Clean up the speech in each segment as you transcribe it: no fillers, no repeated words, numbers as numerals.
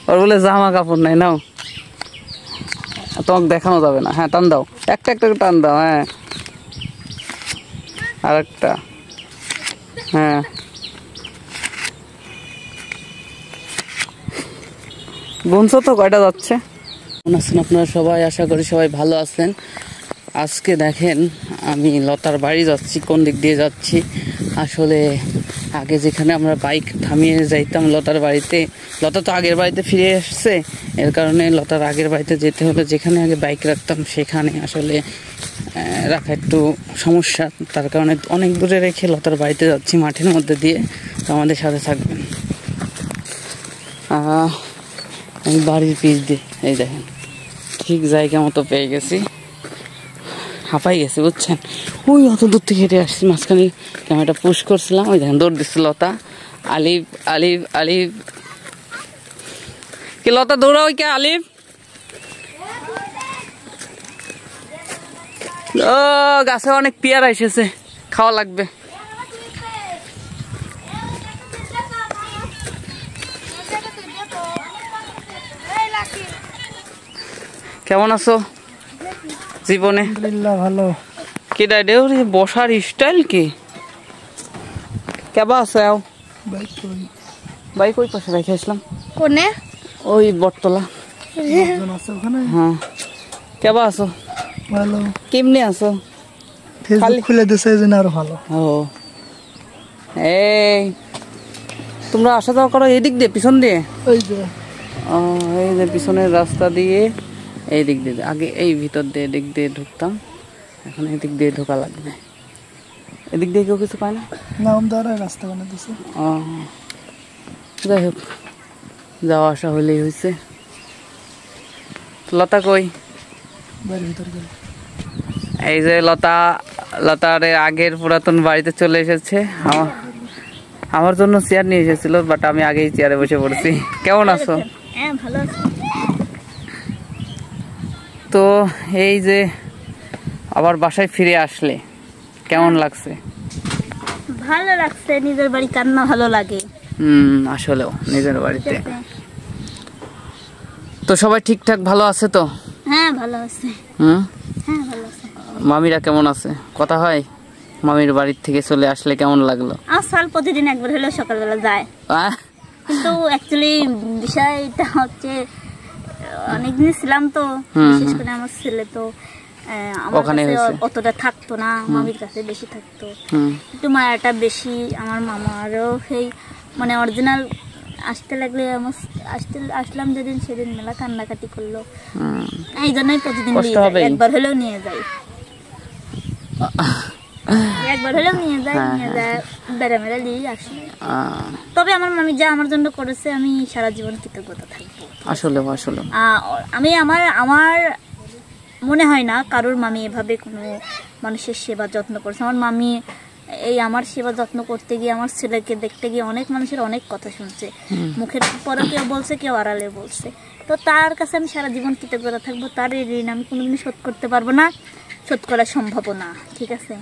ওর বলে জামা কাপড় নাই, নাও তোমাকে দেখানো যাবে না। হ্যাঁ টান দাও, একটা একটা টান দাও। হ্যাঁ আর একটা, হ্যাঁ গুনছো তো কয়টা যাচ্ছে? কেমন আছেন আপনারা সবাই? আশা করি সবাই ভালো আছেন। আজকে দেখেন আমি লতার বাড়ি যাচ্ছি। কোন দিক দিয়ে যাচ্ছি আসলে, আগে যেখানে আমরা বাইক থামিয়ে যাইতাম লতার বাড়িতে, লতা তো আগের বাড়িতে ফিরে আসছে, এর কারণে লতার আগের বাড়িতে যেতে হলে যেখানে আগে বাইক রাখতাম সেখানে আসলে রাখা একটু সমস্যা, তার কারণে অনেক দূরে রেখে লতার বাড়িতে যাচ্ছি মাঠের মধ্যে দিয়ে। তো আমাদের সাথে থাকবেন। আমি বাড়ির পিচ দিয়ে এই দেখেন ঠিক জায়গা মতো পেয়ে গেছি, হাঁপাই গেছি বুঝছেন। ওই অত দূর থেকে হেঁটে আসছি, মাঝখানে ক্যামেরাটা পুশ করছিলাম, ওই দেখেন দৌড় দিচ্ছি লতা। আলিফ আলিফ আলিফ, কি লতা দৌড়া ওই কে আলিফ? ও গাছে অনেক পেয়ারা এসেছে, খাওয়া লাগবে। কেমন আছো জীবনে? ভালো। কি ডাইডে বসার স্টাইল কি কেবা আছে? বাইক ওই পাশে রেখে আসলাম, কোনে ওই বটতলা। হ্যাঁ কেবা আছো? ভালো। কেমনে আছো? ফেসবুক খুলে দিছে এজন্য আরো ভালো। ও এই তোমরা আসা যাওয়া করো এদিক দিয়ে, পিছন দিয়ে? ওই যে এই যে পিছনের রাস্তা দিয়ে এই দিক দিয়ে, আগে এই ভিতর দিয়ে এদিক দিয়ে ঢুকতাম, এখন এদিক দিয়ে ঢোকা লাগবে। এদিক দিয়ে কেউ কিছু পায় না, নাম দ্বারা রাস্তা বানিয়ে দিছে। যাই হোক যাওয়া আসা হইলেই হয়েছে। লতা কই? বাড়ির ভিতর গেল। এই যে লতা, লতার আগের পুরাতন বাড়িতে চলে এসেছে। আমার জন্য চেয়ার নিয়ে এসেছিল, বাট আমি আগেই চেয়ারে বসে পড়ছি। কেমন আছো? হ্যাঁ ভালো আছি। তো এই যে আবার বাসায় ফিরে আসলে কেমন লাগছে? ভালো লাগছে, নিজের বাড়ি কান্না ভালো লাগে। আসলেও নিজের বাড়িতে। তো সবাই ঠিকঠাক ভালো আছে তো? হ্যাঁ ভালো আছে। হ্যাঁ ভালো আছে। মামিরা কেমন আছে? কথা হয়? মামির বাড়ির থেকে চলে আসলে কেমন লাগলো? সাল প্রতিদিন একবার হলেও সকালবেলা যায়, কিন্তু অ্যাকচুয়ালি বিষয়টা হচ্ছে অনেকদিন ছিলাম তো, বিশেষ করে আমার ছেলে তো আমার কাছে অতটা থাকতো না, মামির কাছে বেশি থাকতো, একটু মায়াটা বেশি। আমার মামারও সেই মানে অরিজিনাল আসতে লাগলে আসলাম যেদিন সেদিন মেলা কান্নাকাটি করলো, এই জন্যই প্রতিদিন একবার হলেও নিয়ে যাই, একবার হলেও নিয়ে যায় বেড়া মেলা দিয়ে আসি। তবে আমার মামি যা আমার জন্য করেছে আমি সারা জীবন কৃতজ্ঞতা থাকবো। আসলে আসলে আমি আমার মনে হয় না কারোর মামি এভাবে কোনো মানুষের সেবা যত্ন করেছে। আমার মামি এই আমার সেবা যত্ন করতে গিয়ে, আমার ছেলেকে দেখতে গিয়ে অনেক মানুষের অনেক কথা শুনছে, মুখের পরে কেউ বলছে, কেউ আড়ালে বলছে। তো তার কাছে আমি সারা জীবন কৃতজ্ঞতা থাকবো। তার এই ঋণ আমি কোনোদিনই শোধ করতে পারবো না, শোধ করা সম্ভব না, ঠিক আছে?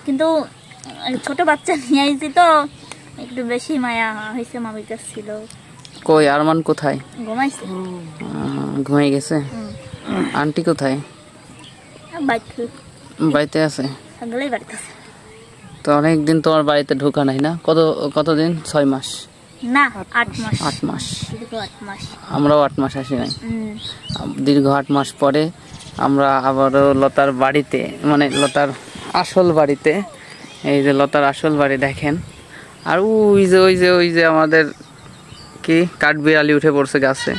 কিন্তু ছোট বাচ্চা নিয়ে আইছি তো একটু বেশি মায়া হয়েছে, মামির কাছে ছিল। কই আরমান কোথায়? ঘুমাইছে। ঘুমাই গেছে? আন্টি কোথায়? বাড়িতে আছে। তো অনেকদিন তোমার বাড়িতে ঢোকা নাই না? কতদিন? 6 মাস না 8 মাস। 8 মাস। আমরাও 8 মাস আসি নাই। দীর্ঘ 8 মাস পরে আমরা আবারও লতার বাড়িতে, মানে লতার আসল বাড়িতে। এই যে লতার আসল বাড়ি দেখেন। আর ওই যে আমাদের কি কাঠবিড়ালি উঠে পড়ছে গাছে।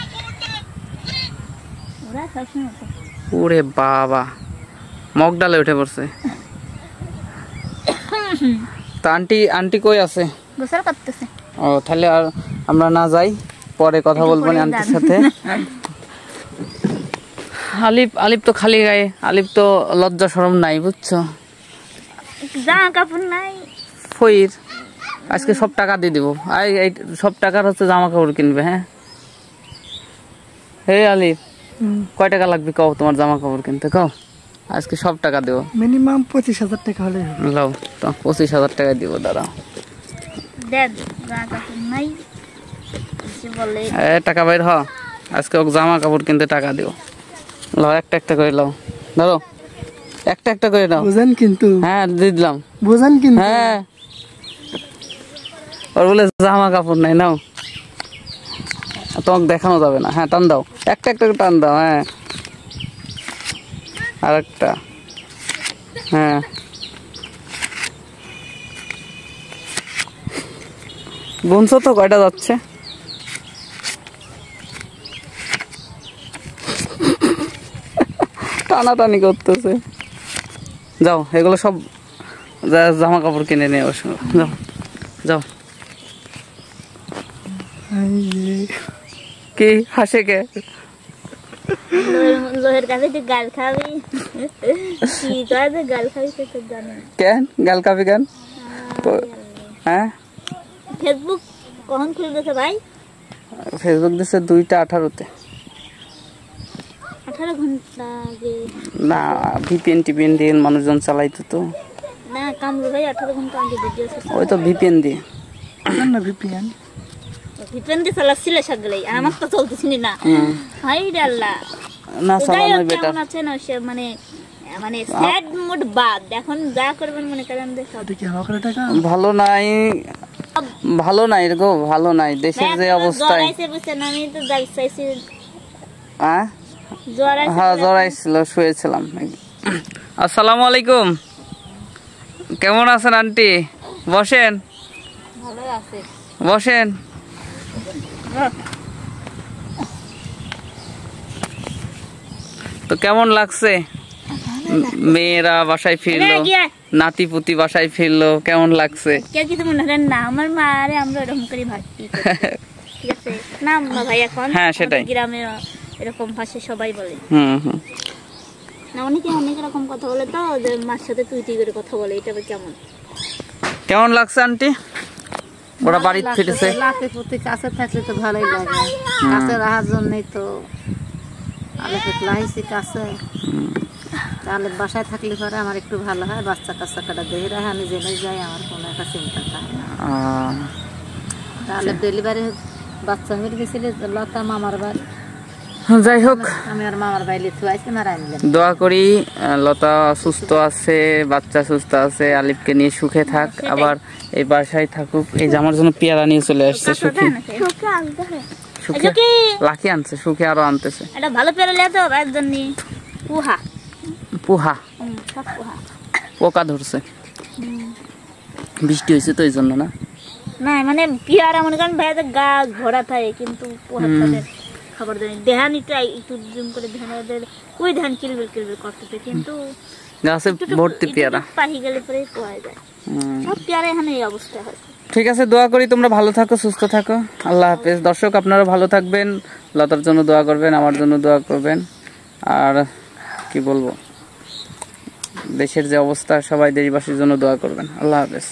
ওরে বাবা, মগ ডালে উঠে পড়ছে। তো আন্টি কই আছে? গোসল করতেছে। ও তাহলে আর আমরা না যাই, পরে কথা বলবো না আন্টির সাথে। আলিফ তো খালি গায়ে, আলিফ তো লজ্জা শরম নাই বুঝছো, জামা কাপড় নাই। ফইর আজকে সব টাকা দিয়ে দিব, এই সব টাকার হচ্ছে জামা কাপড় কিনবে। হ্যাঁ হে আলিফ, কয় টাকা লাগবে কও তোমার জামা কাপড় কিনতে? কও আজকে সব টাকা দেবো, মিনিমাম 25,000 টাকা হলে। লাও তো 25,000 টাকা দিব। দাঁড়াও দেন, জামা কাপড় নাই। এসে বলে টাকা বাইর হ, আজকে ওকে জামা কাপড় কিনতে টাকা দিও। লাও একটা একটা করে লাও, ধরো একটা একটা করে দাও। বুঝেন কিন্তু, হ্যাঁ দিয়ে দিলাম। বুঝেন কিন্তু। হ্যাঁ ওর বলে জামা কাপড় নাই, নাও তোমাকে দেখানো যাবে না। হ্যাঁ টান দাও, একটা একটা করে টান দাও। হ্যাঁ আর একটা, হ্যাঁ গুনছো তো কয়টা যাচ্ছে? টানাটানি করতেছে। যাও এগুলো সব জামা কাপড় কিনে নিয়ে বসো, যাও যাও। কি হাসে কে? লোহের কাছে তুই গাল খাবি, কি করে গাল খাবি সেটা জানি। কেন গাল খাবি কেন? হ্যাঁ ফেসবুক কখন খুলে দিয়েছে ভাই? ফেসবুক দিচ্ছে 2টা 18-তে। 18 ঘন্টা আগে না ভিপিএন টিপিএন দিয়ে মানুষজন চালাইতো তো। না কামরু ভাই 18 ঘন্টা আগে ভিডিও শেষ। ওই তো ভিপিএন দিয়ে। না ভিপিএন দিয়ে চালাচ্ছিল সকালেই, আর আমার তো চলতেছিনি না। হাই রে আল্লাহ, না চালানোই বেটার। কেমন আছেন? মানে মানে স্যাড মুড বাদ, এখন যা করবেন মনে করেন ভালো নাই, ভালো নাই গো, ভালো নাই দেশের যে অবস্থায়। আমি তো যাই চাইছি, হ্যাঁ জ্বর আইছিল, শুয়েছিলাম। আসসালামু আলাইকুম, কেমন আছেন আন্টি? বসেন ভালো আছে, বসেন। তো কেমন লাগছে? মেয়েরা বাসায় ফিরলো, নাতি পুতি বাসায় ফিরলো, কেমন লাগছে? কেউ কিছু মনে করেন না, আমার মা আরে আমরা এরকম করে ভাবছি, ঠিক আছে না ভাই? এখন হ্যাঁ সেটাই, গ্রামে এরকম ভাষা সবাই বলে। না অনেকে অনেক রকম কথা বলে, তো যে মার সাথে তুই তুই করে কথা বলে, এটা কেমন কেমন লাগছে আন্টি? ওরা বাড়িতে ফিরেছে। লাতে প্রতি কাছে থাকলে তো ভালোই লাগে, কাছে রাখার জন্যই তো আলেপে লাইছি কাছে। তাহলে বাসায় থাকলে পরে আমার একটু ভালো হয়, বাচ্চা কাচ্চা কাটা দেখে রাখে, আমি জেনে যাই, আমার কোনো একটা চিন্তা থাকে না। তাহলে ডেলিভারি বাচ্চা হয়ে গেছিল লতা মামার বাড়ি। যাই হোক, আমি আর মামার বাড়ি থুয়াইছি না রাইনলাম। দোয়া করি লতা সুস্থ আছে, বাচ্চা সুস্থ আছে, আলিফকে নিয়ে সুখে থাক, আবার এই বাসায় থাকুক। এই যে আমার জন্য পেয়ারা নিয়ে চলে আসছে সুখী, সুখে লাকি আনছে, সুখে আরো আনতেছে। এটা ভালো পেয়ারা লেতো ভাইয়ের জন্য। পুহা পুহা পোকা ধরছে, বৃষ্টি হয়েছে তো এই জন্য। না না মানে পেয়ারা মনে করেন ভাইয়াদের গাছ ভরা থাকে, কিন্তু পোহা খাবার দেয়। ধান একটু জুম করে ধানের ওই ধান কিলবিল কিলবিল করতেছে, কিন্তু গাছে ভর্তি পেয়ারা, পাহি গেলে পরে পোয়া যায়। সব পেয়ারা এখানে এই অবস্থা হয়। ঠিক আছে, দোয়া করি তোমরা ভালো থাকো, সুস্থ থাকো। আল্লাহ হাফেজ। দর্শক আপনারা ভালো থাকবেন, লতার জন্য দোয়া করবেন, আমার জন্য দোয়া করবেন। আর কি বলবো, দেশের যে অবস্থা, সবাই দেশবাসীর জন্য দোয়া করবেন। আল্লাহ হাফেজ।